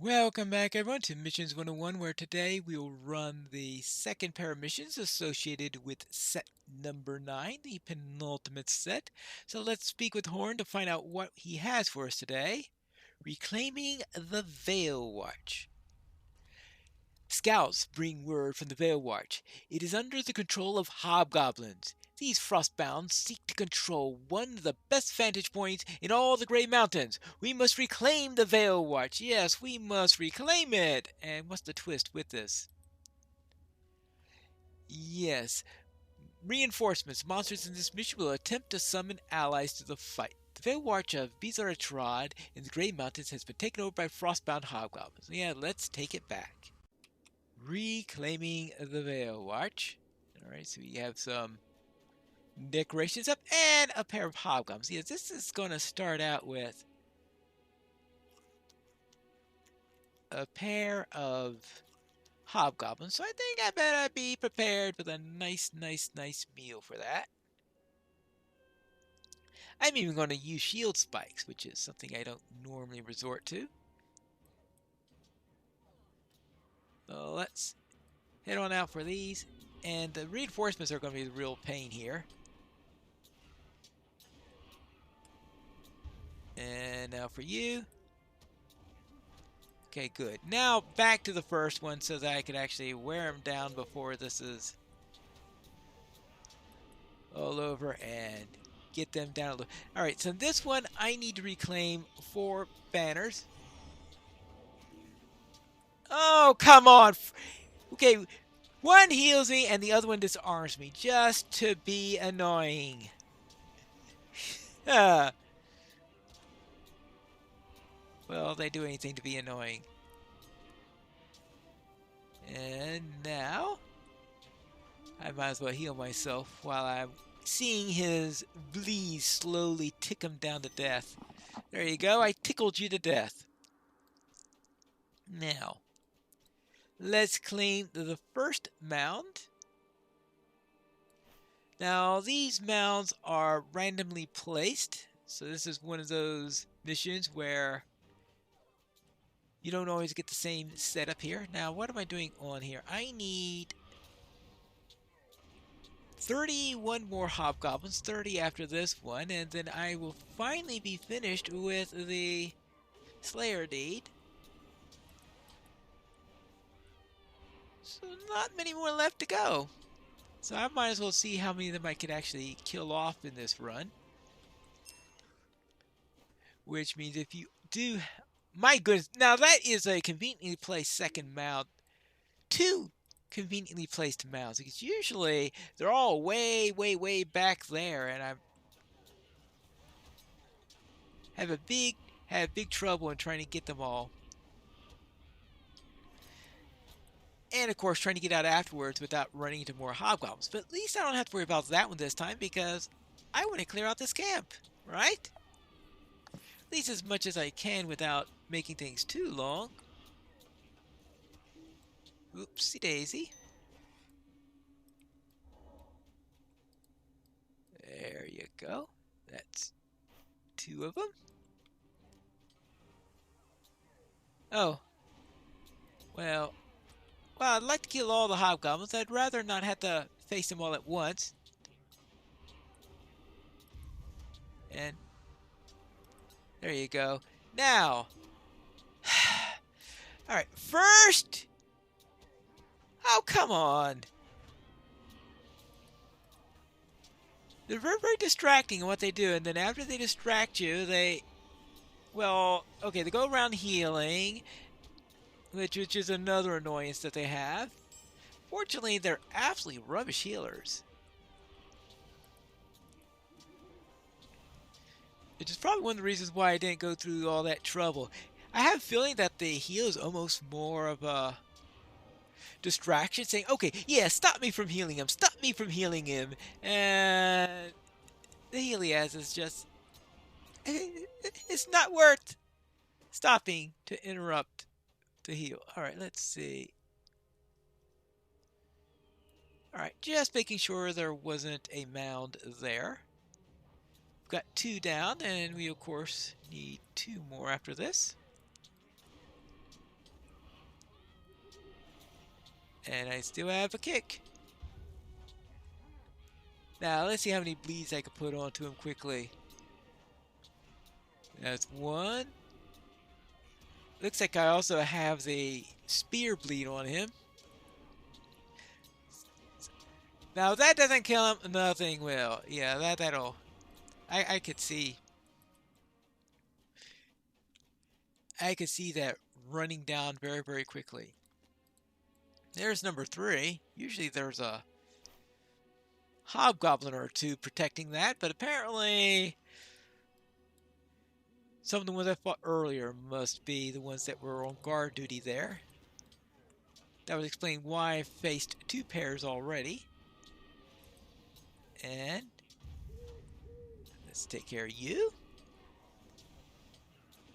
Welcome back everyone to Missions 101, where today we will run the second pair of missions associated with set number 9, the penultimate set. So let's speak with Horn to find out what he has for us today. Reclaiming the Vale-watch. Scouts bring word from the Vale-watch. It is under the control of hobgoblins. These frostbound seek to control one of the best vantage points in all the Grey Mountains. We must reclaim the Vale-watch. Yes, we must reclaim it. And what's the twist with this? Yes, reinforcements. Monsters in this mission will attempt to summon allies to the fight. The Vale-watch of Bizarretrad in the Grey Mountains has been taken over by frostbound hobgoblins. Yeah, let's take it back. Reclaiming the Vale-watch. Alright, so we have some decorations up and a pair of hobgoblins. Yes, this is going to start out with a pair of hobgoblins. So I think I better be prepared with a nice meal for that. I'm even going to use shield spikes, which is something I don't normally resort to. So let's head on out for these. And the reinforcements are going to be the real pain here. And now for you. Okay, good. Now back to the first one so that I could actually wear them down before this is all over and get them down. Alright, so this one I need to reclaim 4 banners. Oh, come on! Okay, one heals me and the other one disarms me just to be annoying. Well, they do anything to be annoying. And now I might as well heal myself while I'm seeing his bleed slowly tick him down to death. There you go, I tickled you to death. Now, let's claim the first mound. Now, these mounds are randomly placed. So this is one of those missions where you don't always get the same setup here. Now, what am I doing on here? I need 31 more hobgoblins, 30 after this one, and then I will finally be finished with the Slayer deed. So not many more left to go. So I might as well see how many of them I could actually kill off in this run. Which means if you do... My goodness, now that is a conveniently placed second mount. 2 conveniently placed mounts, because usually they're all way back there, and I have big trouble in trying to get them all. And of course trying to get out afterwards without running into more hobgoblins. But at least I don't have to worry about that one this time, because I want to clear out this camp, right? At least as much as I can without making things too long. Oopsie daisy. There you go. That's 2 of them. Oh. Well, I'd like to kill all the hobgoblins. I'd rather not have to face them all at once. And there you go. Now, alright, first! Oh, come on! They're very distracting in what they do, and then after they distract you, well, okay, they go around healing, which is another annoyance that they have. Fortunately, they're absolutely rubbish healers. Which is probably one of the reasons why I didn't go through all that trouble. I have a feeling that the heal is almost more of a distraction, saying, okay, yeah, stop me from healing him, stop me from healing him. And the heal he has is just, it's not worth stopping to interrupt the heal. Alright, let's see. Alright, just making sure there wasn't a mound there. We've got 2 down, and we of course need 2 more after this. And I still have a kick. Now, let's see how many bleeds I can put onto him quickly. That's one. Looks like I also have the spear bleed on him. Now, if that doesn't kill him, nothing will. Yeah, that'll... I could see... I could see that running down very, very quickly. There's number 3. Usually there's a hobgoblin or two protecting that, but apparently some of the ones I fought earlier must be the ones that were on guard duty there. That would explain why I faced 2 pairs already. And let's take care of you.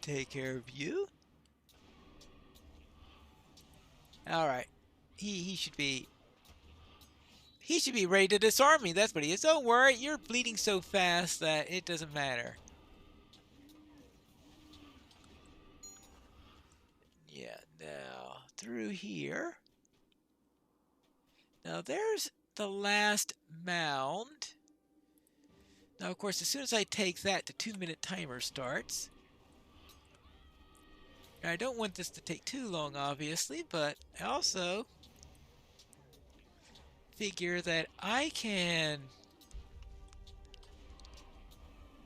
Take care of you. Alright. He should be ready to disarm me. That's what he is. Don't worry, you're bleeding so fast that it doesn't matter. Yeah, now through here. Now there's the last mound. Now, of course, as soon as I take that, the 2-minute timer starts. Now, I don't want this to take too long, obviously, but I also figure that I can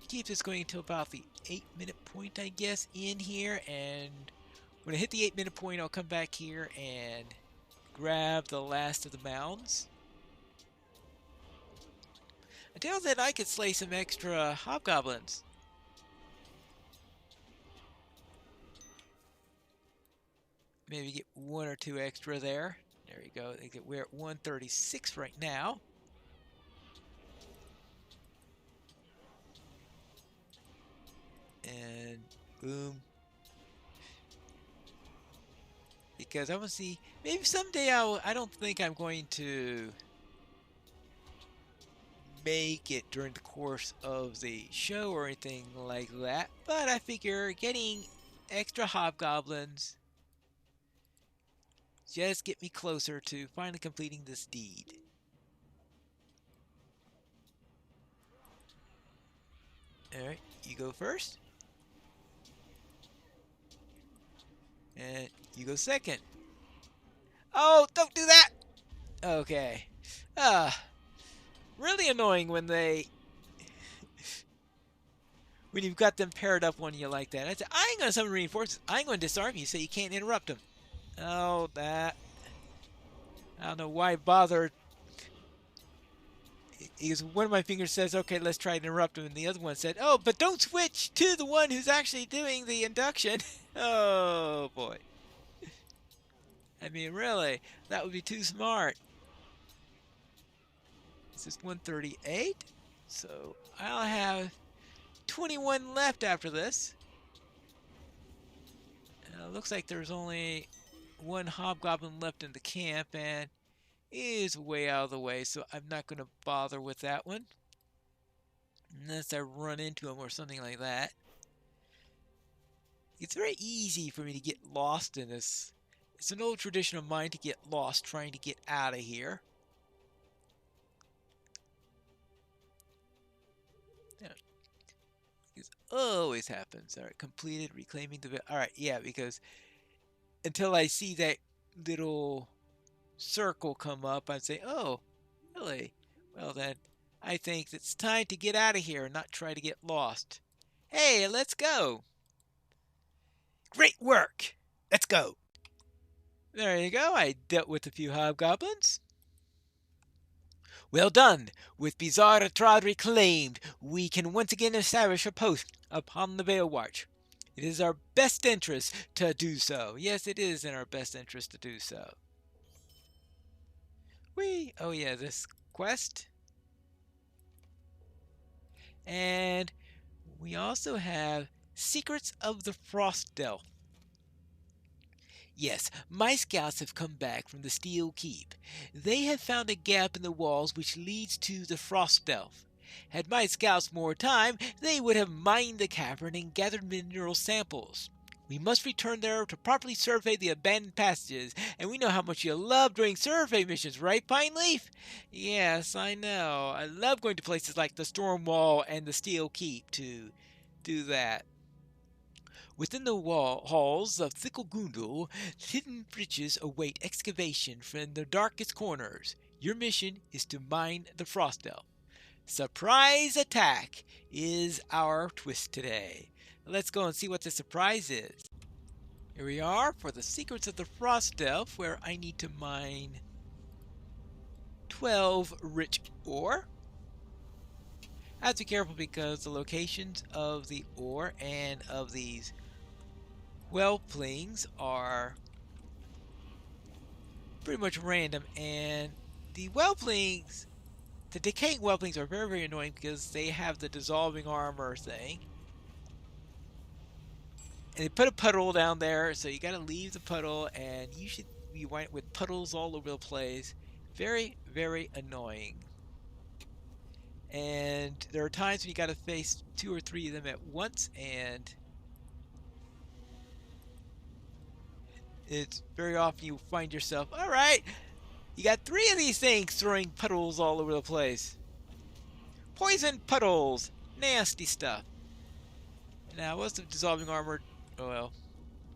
keep this going until about the 8-minute point, I guess, in here. And when I hit the 8-minute point, I'll come back here and grab the last of the mounds. Until then, I could slay some extra hobgoblins. Maybe get 1 or 2 extra there. There you go. We're at 136 right now. And boom. Because I want to see, maybe someday I don't think I'm going to make it during the course of the show or anything like that. But I figure getting extra hobgoblins just get me closer to finally completing this deed. Alright, you go first. And you go second. Oh, don't do that! Okay. Really annoying when when you've got them paired up on you like that. I said, I ain't gonna summon reinforcements. I ain't gonna disarm you so you can't interrupt them. Oh, that. I don't know why bother. Because one of my fingers says, okay, let's try to interrupt him. And the other one said, oh, but don't switch to the one who's actually doing the induction. Oh, boy. I mean, really, that would be too smart. This is 138. So I'll have 21 left after this. Looks like there's only 1 hobgoblin left in the camp, and it is way out of the way, so I'm not going to bother with that one. Unless I run into him or something like that. It's very easy for me to get lost in this. It's an old tradition of mine to get lost trying to get out of here. Yeah. This always happens. Alright, completed, reclaiming the... Alright, yeah, because until I see that little circle come up, I'd say, oh, really? Well then, I think it's time to get out of here and not try to get lost. Hey, let's go! Great work! Let's go! There you go, I dealt with a few hobgoblins. Well done! With Vale-watch reclaimed, we can once again establish a post upon the Vale-watch. It is our best interest to do so. Yes, it is in our best interest to do so. Oh yeah, this quest. And we also have Secrets of the Frostdelf. Yes, my scouts have come back from the Steel Keep. They have found a gap in the walls which leads to the Frostdelf. Had my scouts more time, they would have mined the cavern and gathered mineral samples. We must return there to properly survey the abandoned passages, and we know how much you love doing survey missions, right, Pine Leaf? Yes, I know. I love going to places like the Storm Wall and the Steel Keep to do that. Within the halls of Thickelgundel, hidden riches await excavation from the darkest corners. Your mission is to mine the Frostdelf. Surprise attack is our twist today. Let's go and see what the surprise is. Here we are for the secrets of the Frostdelf, where I need to mine 12 rich ore. I have to be careful because the locations of the ore and of these whelplings are pretty much random, and the whelplings, the decaying whelplings, are very, very annoying because they have the dissolving armor thing. And they put a puddle down there, so you gotta leave the puddle, and you should be wind with puddles all over the place. Very, very annoying. And there are times when you gotta face 2 or 3 of them at once, and it's very often you find yourself, alright, you got 3 of these things throwing puddles all over the place. Poison puddles! Nasty stuff. Now, what's the dissolving armor? Oh well,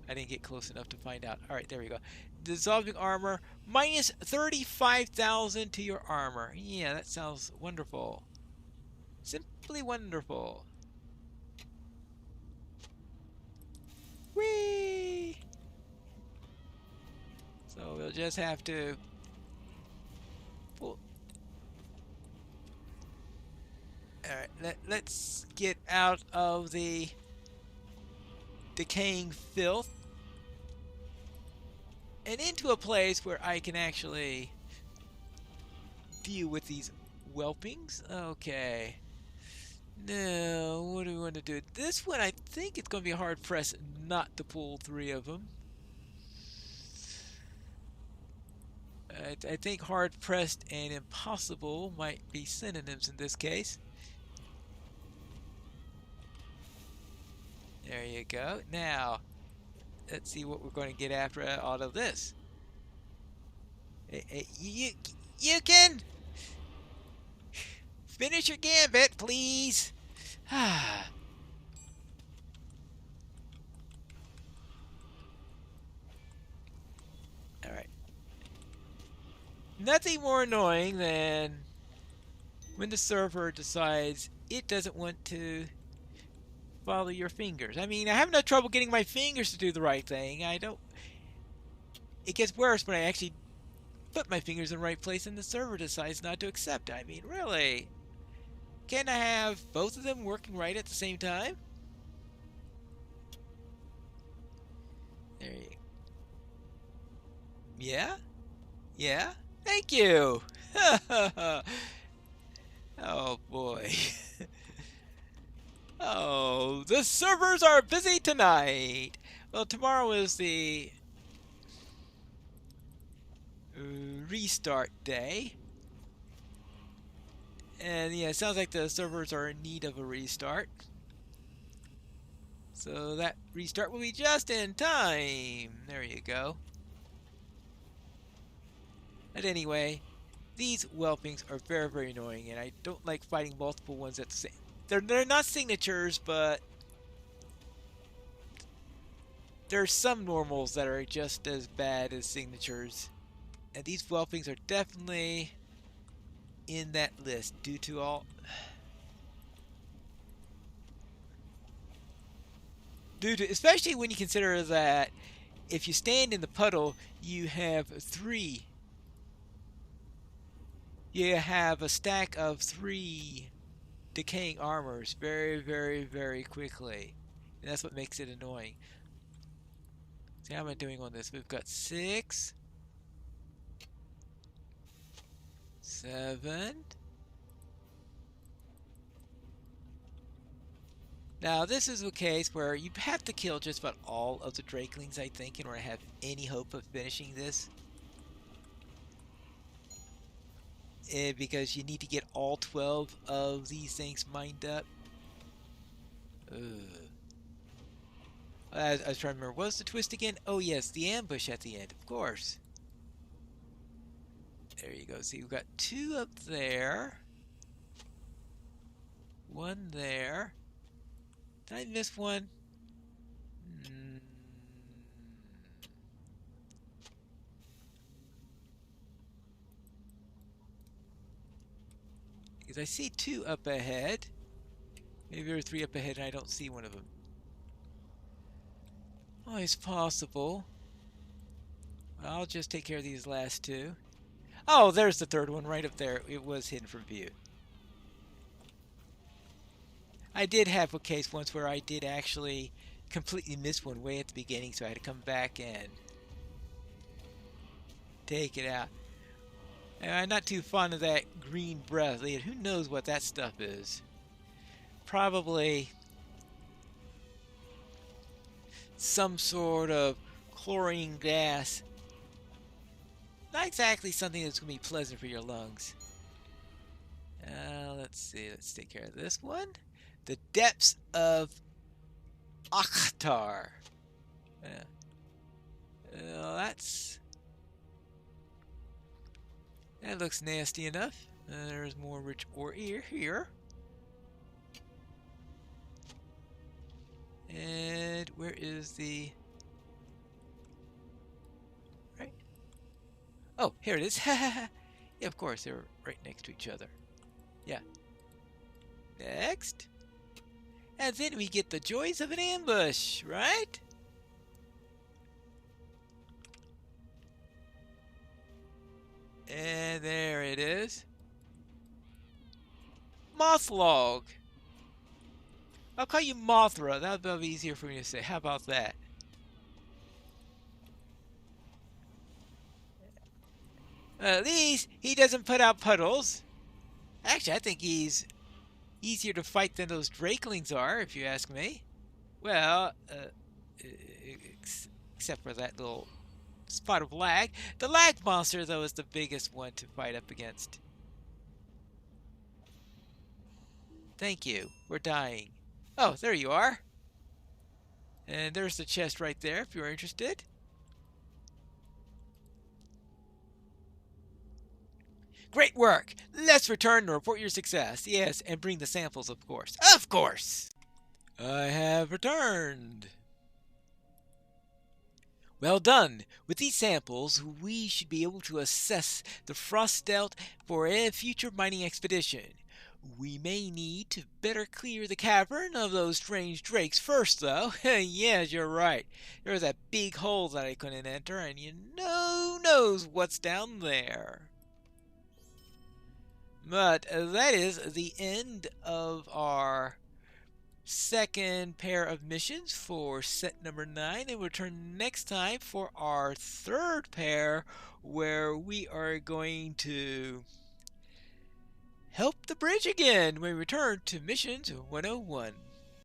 I didn't get close enough to find out. Alright, there we go. Dissolving armor, minus 35,000 to your armor. Yeah, that sounds wonderful. Simply wonderful. Whee! So we'll just have to pull. Alright, let's get out of the decaying filth and into a place where I can actually deal with these whelpings. Okay. Now, what do we want to do? This one, I think it's going to be hard pressed not to pull 3 of them. I think hard pressed and impossible might be synonyms in this case. There you go. Now, let's see what we're going to get after out of this. Hey, you can finish your gambit, please. Ah. All right. Nothing more annoying than when the server decides it doesn't want to follow your fingers. I mean, I have no trouble getting my fingers to do the right thing. It gets worse when I actually put my fingers in the right place and the server decides not to accept. I mean, really? Can't I have both of them working right at the same time? There you go. Yeah? Yeah? Thank you! Oh boy. Oh, the servers are busy tonight! Well, tomorrow is the restart day. And yeah, it sounds like the servers are in need of a restart. So that restart will be just in time. There you go. But anyway, these whelpings are very, very annoying, and I don't like fighting multiple ones at the same. They're not signatures, but there's some normals that are just as bad as signatures. And these whelpings are definitely in that list due to all especially when you consider that if you stand in the puddle you have a stack of 3 decaying armors very, very, very quickly, and that's what makes it annoying. See, how am I doing on this? We've got 6, 7. Now, this is a case where you have to kill just about all of the Drakelings, I think, in order to have any hope of finishing this. Because you need to get all 12 of these things mined up. I was trying to remember. What was the twist again? Oh, yes, the ambush at the end, of course. There you go. See, we've got 2 up there. 1 there. Did I miss one? Because I see 2 up ahead. Maybe there are 3 up ahead and I don't see one of them. Always possible. I'll just take care of these last 2. Oh, there's the 3rd one right up there. It was hidden from view. I did have a case once where I did actually completely miss one way at the beginning, so I had to come back and take it out. And I'm not too fond of that green breath. Who knows what that stuff is? Probably some sort of chlorine gas. Not exactly something that's going to be pleasant for your lungs. Let's see. Let's take care of this one. The depths of Akhtar. That looks nasty enough. There's more rich ore here. And where is the... Right. Oh, here it is. Yeah, of course, they're right next to each other. Yeah. Next. And then we get the joys of an ambush, right? And there it is. Moth-log. I'll call you Mothra. That'll be easier for me to say. How about that? At least he doesn't put out puddles. Actually, I think he's easier to fight than those Drakelings are, if you ask me. Well, except for that little spot of lag. The lag monster, though, is the biggest one to fight up against. Thank you. We're dying. Oh, there you are. And there's the chest right there, if you're interested. Great work! Let's return and report your success. Yes, and bring the samples, of course. Of course! I have returned. Well done! With these samples, we should be able to assess the Frostdelf for a future mining expedition. We may need to better clear the cavern of those strange drakes first, though. Yes, you're right. There's that big hole that I couldn't enter, and you know knows what's down there. But that is the end of our 2nd pair of missions for set number 9, and we'll return next time for our 3rd pair, where we are going to help the bridge again when we return to missions 101.